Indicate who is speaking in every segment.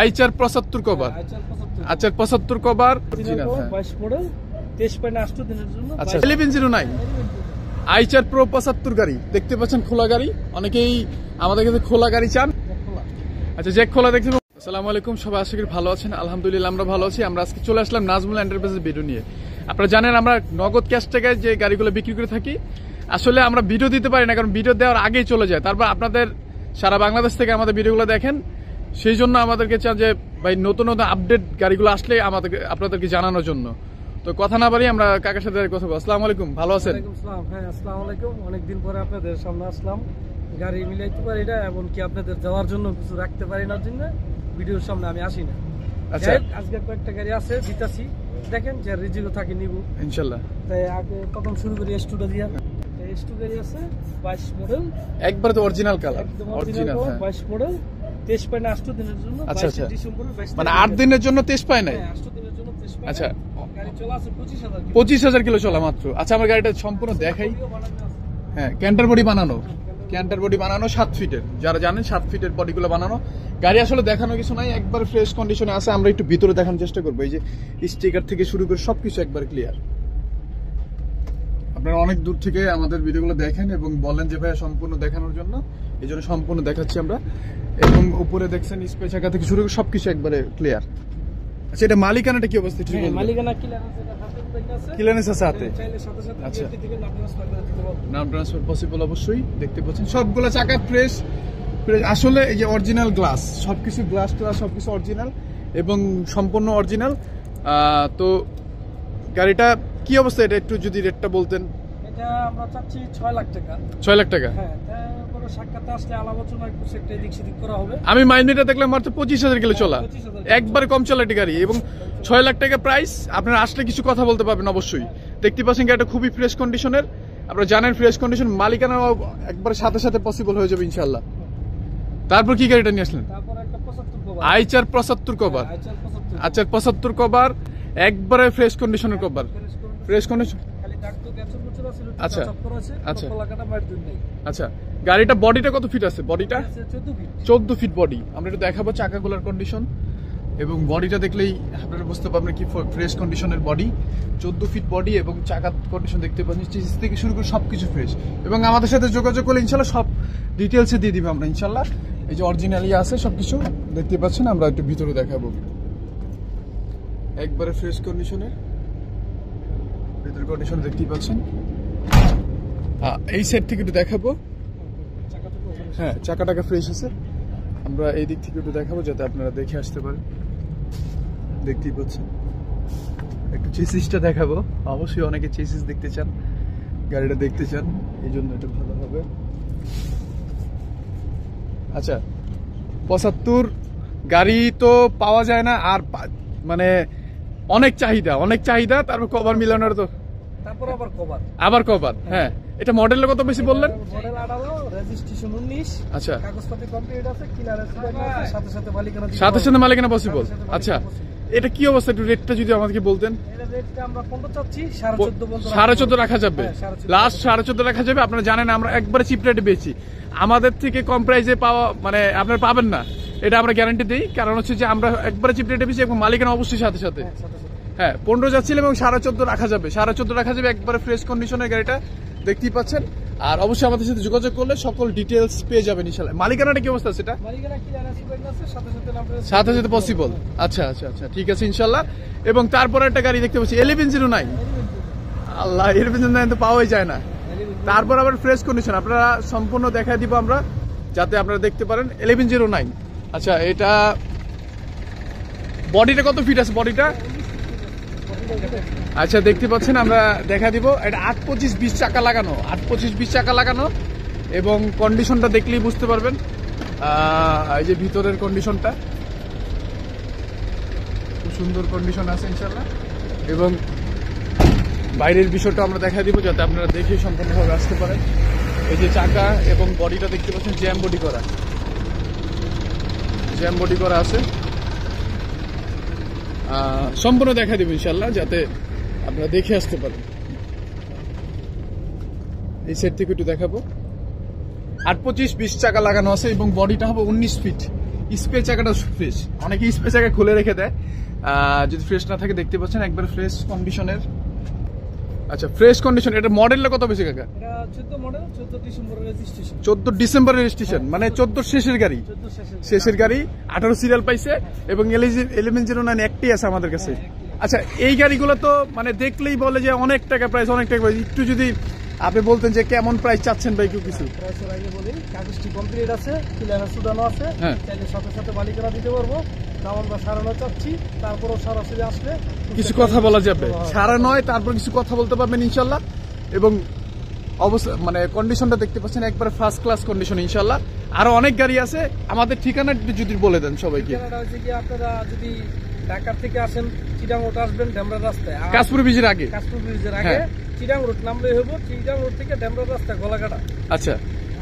Speaker 1: Eicher 75 cover. আচ্ছা 75 cover.
Speaker 2: 22 model 23.8 দিনের জন্য।
Speaker 1: আচ্ছা 1109 আইচার প্রো 75 গাড়ি দেখতে পাচ্ছেন, খোলা গাড়ি। অনেকেই আমাদের কাছে খোলা গাড়ি চান। আচ্ছা জ্যাক খোলা দেখছেন। আসসালামু আলাইকুম, সবাই আশা করি ভালো আছেন। আলহামদুলিল্লাহ আমরা ভালো আছি। আমরা আজকে চলে আসলাম নাজমুল এন্টারপ্রাইজের ভিডিও নিয়ে। আপনারা জানেন আমরা নগদ ক্যাশ টাকায় যে গাড়িগুলো বিক্রি করে থাকি। আসলে আমরা ভিডিও দিতে পারি না, কারণ ভিডিও দেওয়ার আগেই চলে যায়। তারপর আপনাদের সারা বাংলাদেশ থেকে আমাদের ভিডিওগুলো দেখেন, সেই জন্য আমাদেরকে চান যে ভাই নতুন নতুন আপডেট গাড়িগুলো আসলে আপনাদেরকে জানানোর জন্য। তো কথা না বাড়ি আমরা কাকার সাথে কথা বলবো। আসসালামু আলাইকুম, ভালো আছেন?
Speaker 2: হ্যাঁ আসসালামু আলাইকুম, অনেকদিন পরে আপনাদের সামনে আসলাম। গাড়ি মিলাইতে পারি না, এমনকি আপনাদের যাওয়ার জন্য কিছু রাখতে পারি না, জন্য ভিডিওর সামনে আমি আসি না।
Speaker 1: আচ্ছা
Speaker 2: আজকে কয়েকটা গাড়ি আছে, দিতাছি, দেখেন যে রিজিও থাকে নিব
Speaker 1: ইনশাআল্লাহ।
Speaker 2: তাই আগে প্রথম শুরু করি S2 দিয়া। S2 গাড়ি আছে 22 মডেল,
Speaker 1: একবারে তো অরিজিনাল কালার,
Speaker 2: একদম অরিজিনাল 22 মডেল 23.8 দিনের জন্য।
Speaker 1: আচ্ছা আচ্ছা,
Speaker 2: ডিসেম্বর
Speaker 1: মানে 8 দিনের জন্য 23 পায় নাই।
Speaker 2: 8 দিনের জন্য 23 পায়।
Speaker 1: আচ্ছা
Speaker 2: গাড়ি চলা আছে 25,000
Speaker 1: 25,000 কিলো চলা মাত্র। আচ্ছা আমার গাড়িটা সম্পূর্ণ দেখাই। হ্যাঁ ক্যান্টার বডি বানানো, ক্যান্টার বডি বানানো 7 ফিটের, যারা জানেন 7 ফিটের বডিগুলো বানানো। গাড়ি আসলে দেখানো কিছু নাই, একবার ফ্রেশ কন্ডিশনে আছে। আমরা একটু ভিতরে দেখানোর চেষ্টা করবো। এই যে স্টিকার থেকে শুরু করে সবকিছু একবার ক্লিয়ার। আপনারা অনেক দূর থেকে আমাদের ভিডিওগুলো দেখেন এবং বলেন যে ভাইয়া সম্পূর্ণ দেখানোর জন্য, এই জন্য সম্পূর্ণ দেখাচ্ছি আমরা। এবং উপরে দেখছেন স্পেস চাকা থেকে শুরু করে সবকিছু একবারে ক্লিয়ার। আচ্ছা এটা মালিকানাটা কি অবস্থা? ঠিক আছে,
Speaker 2: মালিকানা ক্লিয়ারেন্স আছে,
Speaker 1: ক্লিয়ারেন্স আছে হাতে।
Speaker 2: চাইলে সাথে সাথে
Speaker 1: আচ্ছা
Speaker 2: বিএলটি থেকে নাম ট্রান্সফার করে দিতে পারবো।
Speaker 1: নাম ট্রান্সফার পসিবল অবশ্যই। দেখতে পাচ্ছেন সবগুলো চাকা ফ্রেশ। আসলে এই যে অরিজিনাল গ্লাস, সবকিছু গ্লাস ট্লাস সবকিছু অরিজিনাল এবং সম্পূর্ণ অরিজিনাল। তো গাড়িটা কি অবস্থা, এটা একটু যদি রেটটা বলতেন।
Speaker 2: এটা আমরা চাচ্ছি 6 লাখ টাকা।
Speaker 1: 6 লাখ টাকা।
Speaker 2: হ্যাঁ, তারপরে সাক্ষাতে আসলে আলোচনা একটু সেটা দিক সেদিক করা হবে।
Speaker 1: আমি মাইন্ডটা দেখলাম মাত্র 25,000 কিলো চলা, একবারে কম চলা একটি গাড়ি এবং 6 লাখ টাকা প্রাইস। আপনারা আসলে কিছু কথা বলতে পারবেন অবশ্যই। দেখতে পাচ্ছেন গাড়িটা খুবই ফ্রেশ কন্ডিশনের। আপনারা জানেন ফ্রেশ কন্ডিশন, মালিকানা একবার সাথে সাথে পসিবল হয়ে যাবে ইনশাআল্লাহ। তারপর কি গাড়িটা নিয়ে আসলেন?
Speaker 2: তারপর একটা 75 কভার,
Speaker 1: আইচার 75 কভার।
Speaker 2: আইচার 75।
Speaker 1: আচ্ছা 75 কভার, একবারে ফ্রেশ কন্ডিশনের কভার, ফ্রেশ কন্ডিশন।
Speaker 2: খালি দাগ তো গ্যাসের মুচুর আছে, লুটি
Speaker 1: আচ্ছা
Speaker 2: চাপ করা আছে,
Speaker 1: আচ্ছা
Speaker 2: কলাকাটা মার দিন নাই।
Speaker 1: আচ্ছা গাড়িটা বডিটা কত ফিট আছে? বডিটা
Speaker 2: 14 ফিট।
Speaker 1: 14 fit body. আমরা একটু দেখাবো চাকাগুলোর কন্ডিশন এবং বডিটা দেখলেই আপনারা বুঝতে পারবেন কি ফ্রেশ কন্ডিশনের বডি। 14 ফিট বডি এবং চাকার কন্ডিশন দেখতে পাচ্ছেন, চেসিস থেকে শুরু করে সবকিছু ফ্রেশ। এবং আমাদের সাথে যোগাযোগ করলে ইনশাআল্লাহ সব ডিটেলসে দিয়ে দিবে আমরা ইনশাআল্লাহ। এই যে অরিজিনালি আছে সবকিছু দেখতে পাচ্ছেন। আমরা একটু ভিতরে দেখাবো, একবারে ফ্রেশ কন্ডিশনের ভিতর কন্ডিশন দেখতেই পাচ্ছেন। এই সাইড থেকে একটু দেখাবো। হ্যাঁ চাকাটাকে ফ্রেশ আছে। আমরা এই দিক থেকে একটু দেখাবো যাতে আপনারা দেখে আসতে পারেন। দেখতেই পাচ্ছেন একটু চেসিসটা দেখাবো। অবশ্যই অনেকে চেসিস দেখতে চান, গাড়িটা দেখতে চান, এই জন্য এটা ভালো হবে। আচ্ছা 75 গাড়ি তো পাওয়া যায় না, আর মানে অনেক চাহিদা, অনেক চাহিদা। তারপর কভার মিলানোর তো
Speaker 2: তারপর
Speaker 1: আবার কভার। হ্যাঁ এটা মডেলের কত বেশি বললেন?
Speaker 2: Model 18, registration 19।
Speaker 1: আচ্ছা
Speaker 2: কাগজপত্র কমপ্লিট আছে, ক্লিয়ারেন্স আছে, সাথে সাথে মালিকানা দিতে
Speaker 1: সাথে
Speaker 2: হবে।
Speaker 1: সাথে মালিকানা পসিবল। আচ্ছা এটা কি অবস্থা, একটু রেটটা যদি আমাদেরকে বলতেন।
Speaker 2: এটা রেটটা আমরা 15 চাচ্ছি, 14.5 বলতে
Speaker 1: 14.5 রাখা যাবে,
Speaker 2: হ্যাঁ, 14.5
Speaker 1: লাস্ট 14.5 রাখা যাবে। আপনারা জানেন আমরা একবারে চিপ রেটে বেচি, আমাদের থেকে কম প্রাইসে পাওয়া মানে আপনারা পাবেন না, এটা আমরা গ্যারান্টি দিই। কারণ হচ্ছে যে আমরা একবারে চিপ রেটে বেচি এবং মালিকানা অবশ্যই সাথে সাথে। হ্যাঁ 15 যাচ্ছিলাম এবং 14.5 রাখা যাবে, 14.5 রাখা যাবে, একবারে ফ্রেশ কন্ডিশনের গাড়িটা দেখতেই পাচ্ছেন। আর অবশ্যই আমাদের সাথে যোগাযোগ করলে সকল ডিটেলস পেয়ে যাবেন ইনশাআল্লাহ। মালিকানাটা কি অবস্থা সেটা?
Speaker 2: মালিকানা ক্লিয়ারেন্স আছে, সাথে সাথে নাম
Speaker 1: সাথে সাথে পসিবল। আচ্ছা আচ্ছা আচ্ছা ঠিক আছে ইনশাআল্লাহ। এবং তারপরে একটা গাড়ি দেখতে পাচ্ছি 1109। আল্লাহ 1109 তো পাওয়াই যায় না। তারপর আবার ফ্রেশ কন্ডিশন আপনারা সম্পূর্ণ দেখাই দিব আমরা, যাতে আপনারা দেখতে পারেন 1109। আচ্ছা এটা বডিটা কত ফিট আছে? বডিটা আচ্ছা দেখতে পাচ্ছেন, আমরা দেখা দিব। এটা 8-25-20 চাকা লাগানো, 8-25-20 চাকা লাগানো এবং কন্ডিশনটা দেখলেই বুঝতে পারবেন। এই যে ভিতরের কন্ডিশনটা খুব সুন্দর কন্ডিশন আছে ইনশাআল্লাহ। এবং বাইরের বিষয়টা আমরা দেখা দিব যাতে আপনারা দেখে সম্পূর্ণভাবে আসতে পারেন। এই যে চাকা এবং বডিটা দেখতে পাচ্ছেন জ্যাম বডি করা, জ্যাম বডি করা আছে। সম্পূর্ণ দেখা দিব ইনশাআল্লাহ যাতে আপনারা দেখে আসতে পারেন। এই সাইড থেকে একটু দেখাবো। 8-25-20 চাকা লাগানো আছে এবং বডিটা হবে 19 ফিট স্পে চাকাটা ফ্রেশ, অনেকে স্পে চাকা খুলে রেখে দেয়, যদি ফ্রেশ না থাকে দেখতে পাচ্ছেন একবার ফ্রেশ কন্ডিশনের। আচ্ছা ফ্রেশ কন্ডিশন, এটা মডেলটা কত বেশি কাকা?
Speaker 2: এটা 14 মডেল, 14 ডিসেম্বরের রেজিস্ট্রেশন।
Speaker 1: 14 ডিসেম্বরের রেজিস্ট্রেশন, মানে 14 শেষের গাড়ি,
Speaker 2: 14
Speaker 1: শেষের গাড়ি। 18 সিরিয়াল পাইছে এবং 1109 একটি আছে আমাদের কাছে। আচ্ছা এই গাড়িগুলো তো মানে দেখলেই বলে যে অনেক টাকা প্রাইস, অনেক টাকা প্রাইস। একটু যদি আপনি বলতেন যে কেমন প্রাইস চাচ্ছেন ভাই, কিছু
Speaker 2: প্রাইসের আগে বলি, কাগজটি কমপ্লিট আছে, ক্লিয়ারেন্স সুদানো আছে,
Speaker 1: হ্যাঁ।
Speaker 2: চাইলে সাথে সাথে মালিকানা দিতে পারবো। দাম আমরা 9.5 চাচ্ছি, তারপরও সরাসরি আসলে
Speaker 1: কিছু কথা বলা যাবে। 9.5 তারপর কিছু কথা বলতে পারবেন ইনশাল্লাহ। এবং অবস্থা মানে কন্ডিশনটা দেখতে পাচ্ছেন একবারে ফার্স্ট ক্লাস কন্ডিশন ইনশাল্লাহ। আরো অনেক গাড়ি আছে, আমাদের ঠিকানা যদি বলে দেন সবাইকে।
Speaker 2: ঠিকানাটা হচ্ছে কি, আপনারা যদি ঢাকা থেকে আসেন চিটাং রোড আসবেন ডেমরা রাস্তায়,
Speaker 1: কাশপুর ব্রিজের আগে,
Speaker 2: কাশপুর ব্রিজের আগে
Speaker 1: হ্যাঁ।
Speaker 2: চিটাং রোড নামলেই হবো। চিটাং রোড থেকে ডেমরা রাস্তা গলাকাটা
Speaker 1: আচ্ছা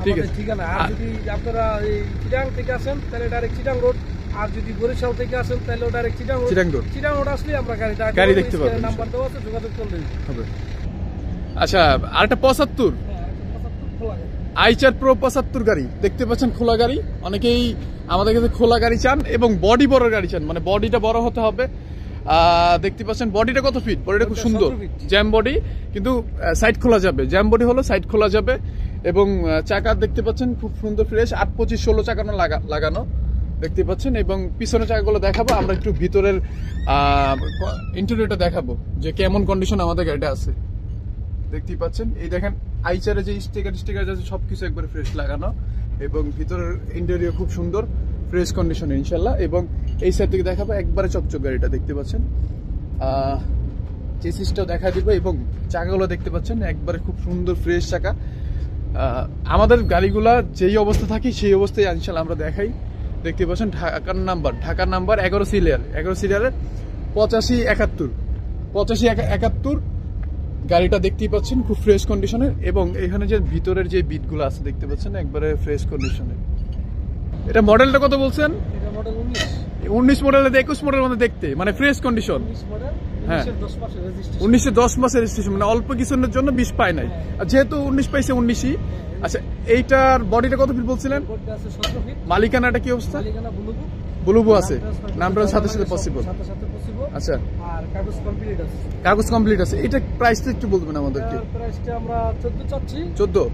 Speaker 1: ঠিক
Speaker 2: আমাদের
Speaker 1: আছে।
Speaker 2: ঠিকানা। আর যদি আপনারা এই চিটাং থেকে আসেন তাহলে ডাইরেক্ট চিটাং রোড, আর যদি বরিশাল থেকে আসেন তাহলে direct Chittagong road.
Speaker 1: Chittagong road
Speaker 2: আসলে আমরা
Speaker 1: গাড়ি দেখতে পাবেন,
Speaker 2: নাম্বার দেওয়া আছে, যোগাযোগ করলেই
Speaker 1: হবে। আচ্ছা আরেকটা 75
Speaker 2: খোলা গাড়ি।
Speaker 1: আইচার প্রো 75 গাড়ি দেখতে পাচ্ছেন, খোলা গাড়ি। অনেকেই আমাদের কাছে খোলা গাড়ি চান এবং বডি বড় গাড়ি চান, মানে বডিটা বড় হতে হবে। দেখতে পাচ্ছেন বডিটা কত ফিট, বডিটা খুব সুন্দর,
Speaker 2: 17 ফিট।
Speaker 1: জ্যাম বডি, কিন্তু সাইড খোলা যাবে। জ্যাম বডি হলো সাইড খোলা যাবে। এবং চাকা দেখতে পাচ্ছেন খুব সুন্দর ফ্রেশ, 8-25-16 চাকানো লাগানো দেখতে পাচ্ছেন। এবং পিছনের চাকাগুলো দেখাবো আমরা, একটু ভিতরের ইন্টেরিয়রটা দেখাবো যে কেমন কন্ডিশন আমাদের গাড়িটা আছে। দেখতেই পাচ্ছেন, এই দেখেন আইচারে যে স্টিকার আছে সবকিছু একবারে ফ্রেশ লাগানো, এবং ভিতরের ইন্টেরিয়র খুব সুন্দর ফ্রেশ কন্ডিশনে ইনশাল্লাহ। এবং এই সাইড থেকে দেখাবো একবারে চকচক গাড়িটা দেখতে পাচ্ছেন, চেসিসটাও দেখা দিব। এবং চাকাগুলো দেখতে পাচ্ছেন একবারে খুব সুন্দর ফ্রেশ চাকা। আমাদের গাড়িগুলা যেই অবস্থা থাকে সেই অবস্থায় ইনশাল্লাহ আমরা দেখাই। দেখতে পাচ্ছেন ঢাকার নাম্বার 11 সিরিয়ালের 8571 গাড়িটা দেখতেই পাচ্ছেন খুব ফ্রেশ কন্ডিশনের। এবং এখানে যে ভিতরের যে বিটগুলো আছে দেখতে পাচ্ছেন একবারে ফ্রেশ কন্ডিশনে। এটা মডেলটা কত বলছেন?
Speaker 2: এটা মডেল
Speaker 1: 19 মডেলের 21 মডেলের মধ্যে দেখতে, মানে ফ্রেশ কন্ডিশন।
Speaker 2: 19 মডেল,
Speaker 1: হ্যাঁ।
Speaker 2: 10 মাসের রেজিস্ট্রেশন।
Speaker 1: 1910 মাসের রেজিস্ট্রেশন, মানে অল্প কিছুর জন্য 20 পায় নাই, আর যেহেতু 19 পাইছে 19ই। আচ্ছা এইটার বডিটা কত ফিট বলছিলেন?
Speaker 2: বডিটা আছে 17 ফিট।
Speaker 1: মালিকানাটা কি অবস্থা?
Speaker 2: মালিকানা বুলুবু।
Speaker 1: বুলুবু আছে, নামটা সাথে সাথে পসিবল।
Speaker 2: সাথে সাথে পসিবল।
Speaker 1: আচ্ছা
Speaker 2: আর কাগজ কমপ্লিট আছে।
Speaker 1: কাগজ কমপ্লিট আছে। এটা প্রাইসটা একটু বলবেন আমাদেরকে।
Speaker 2: প্রাইসটা আমরা 14 চাচ্ছি।
Speaker 1: 14।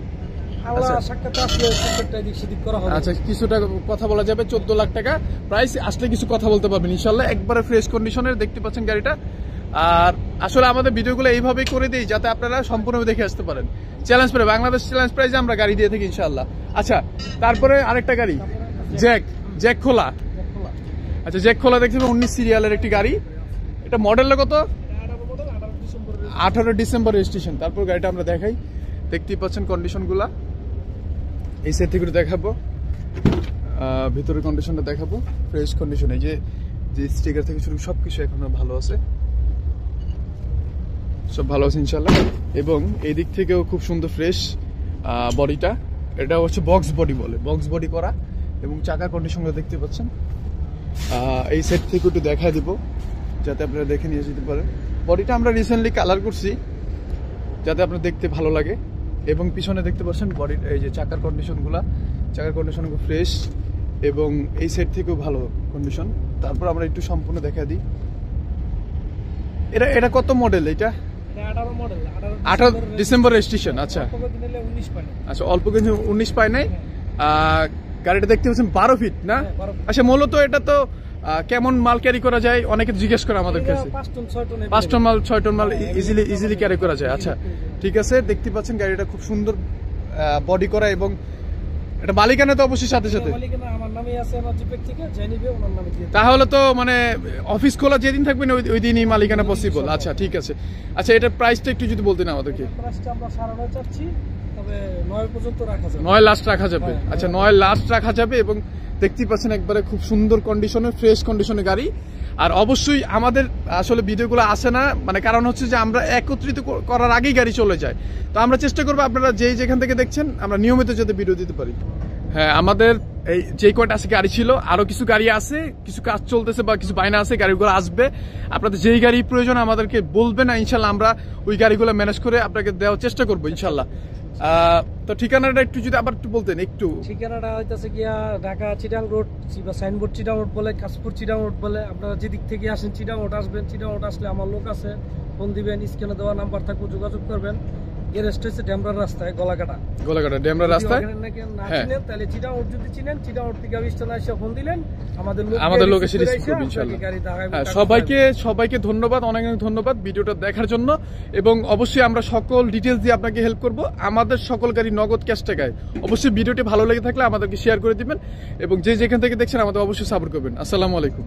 Speaker 2: আল্লাহ
Speaker 1: আচ্ছা।
Speaker 2: সাক্ষাৎ আসলে টিকেটটা এদিক সেদিক করা হবে।
Speaker 1: আচ্ছা কিছুটা কথা বলা যাবে, 14 লাখ টাকা প্রাইস। আসলে কিছু কথা বলতে পারবেন ইনশাল্লাহ। একবারে ফ্রেশ কন্ডিশনের দেখতে পাচ্ছেন গাড়িটা। আর আসলে আমাদের ভিডিওগুলো এইভাবেই করে দিই যাতে আপনারা সম্পূর্ণভাবে দেখে আসতে পারেন। চ্যালেঞ্জ প্রাইস, বাংলাদেশ চ্যালেঞ্জ প্রাইজে আমরা গাড়ি দিয়ে থাকি ইনশাল্লাহ। আচ্ছা তারপরে আরেকটা গাড়ি জ্যাক খোলা। আচ্ছা জ্যাক খোলা দেখতে 19 সিরিয়ালের একটি গাড়ি। এটা মডেলটা কত? 18 ডিসেম্বর রেজিস্ট্রেশন। তারপর গাড়িটা আমরা দেখাই, দেখতেই পাচ্ছেন কন্ডিশনগুলা। এই সাইড থেকে দেখাবো, ভিতরের কন্ডিশনটা দেখাবো ফ্রেশ কন্ডিশন। এই যে স্টিকার থেকে শুরু সবকিছু এখনো ভালো আছে, সব ভালো আছে ইনশাল্লাহ। এবং এই দিক থেকেও খুব সুন্দর ফ্রেশ বডিটা। এটা হচ্ছে বক্স বডি বলে, বক্স বডি করা। এবং চাকার কন্ডিশনগুলো দেখতে পাচ্ছেন। এই সাইড থেকে একটু দেখা দিব যাতে আপনারা দেখে নিয়ে যেতে পারেন। বডিটা আমরা রিসেন্টলি কালার করছি যাতে আপনার দেখতে ভালো লাগে। এবং পিছনে দেখতে পাচ্ছেন বডির এই যে চাকার কন্ডিশনগুলো খুব ফ্রেশ। এবং এই সাইড থেকেও ভালো কন্ডিশন। তারপর আমরা একটু সম্পূর্ণ দেখা দিই। এটা কত মডেল? এটা
Speaker 2: 18 মডেল,
Speaker 1: 18 ডিসেম্বর রেজিস্ট্রেশন। আচ্ছা আচ্ছা অল্প কিছু 19 পায় নাই। গাড়িটা দেখতে পাচ্ছেন 12 ফিট না? আচ্ছা মূলত এটা তো কেমন মাল ক্যারি করা যায় অনেকে জিজ্ঞেস করে আমাদের কাছে। 5 টন মাল 6 টন মাল ইজিলি ক্যারি করা যায়। আচ্ছা ঠিক আছে, দেখতে পাচ্ছেন গাড়িটা খুব সুন্দর বডি করা। এবং এটা মালিকানা তো অবশ্যই সাথে সাথে তাহলে তো মানে অফিস খোলা যেদিন থাকবেন ওই দিনই মালিকানা পসিবল। আচ্ছা ঠিক আছে। আচ্ছা এটার প্রাইসটা একটু যদি বলতেন আমাদেরকে। 9 লাস্ট রাখা যাবে। আচ্ছা 9 লাস্ট রাখা যাবে। এবং দেখতেই পাচ্ছেন একবারে খুব সুন্দর কন্ডিশনে, ফ্রেশ কন্ডিশনে গাড়ি। আর অবশ্যই আমাদের আসলে ভিডিওগুলো আসে না, মানে কারণ হচ্ছে যে আমরা একত্রিত করার আগেই গাড়ি চলে যায়। তো আমরা চেষ্টা করবো আপনারা যেখান থেকে দেখছেন আমরা নিয়মিত যাতে ভিডিও দিতে পারি। হ্যাঁ আমাদের এই যে কয়টা আছে গাড়ি ছিল, আরো কিছু গাড়ি আছে, কিছু কাজ চলতেছে বা কিছু বায়না আছে, গাড়িগুলো আসবে। আপনাদের যেই গাড়ি প্রয়োজন আমাদেরকে বলবেন, ইনশাল্লাহ আমরা ওই গাড়িগুলো ম্যানেজ করে আপনাকে দেওয়ার চেষ্টা করবো ইনশাল্লাহ। তো ঠিকানাটা একটু যদি আবার একটু বলতেন একটু।
Speaker 2: ঠিকানাটা হইতাছে গিয়া ঢাকা চিটাং রোড বা সাইনবোর্ড চিটাং রোড বলে, কাশপুর চিটাং রোড বলে। আপনারা যেদিক থেকে আসেন চিটাং রোড আসবেন, চিটাং রোড আসলে আমার লোক আছে, ফোন দিবেন, স্ক্রিনে দেওয়া নাম্বার থাকবে, যোগাযোগ করবেন। গ্যারেজটা হচ্ছে ডেমরার রাস্তায়, গলাকাটা
Speaker 1: ডেমরা রাস্তায়।
Speaker 2: হ্যাঁ, তাহলে চিটাং রোড যদি চিনেন, চিটাং রোড থেকে স্টেশনে এসে ফোন দিলেন, আমাদের
Speaker 1: লোক এসে রিসিভ করবে ইনশাআল্লাহ। হ্যাঁ, সবাইকে ধন্যবাদ, অনেক অনেক ধন্যবাদ ভিডিওটা দেখার জন্য। এবং অবশ্যই আমরা সকল ডিটেইলস দিয়ে আপনাকে হেল্প করব। আমাদের সকল গাড়ি নগদ ক্যাশ টাকায়। অবশ্যই ভিডিওটি ভালো লেগে থাকলে আমাদেরকে শেয়ার করে দিবেন এবং যে যেখান থেকে দেখছেন আমাদের অবশ্যই সাপোর্ট করবেন। আসসালামু আলাইকুম।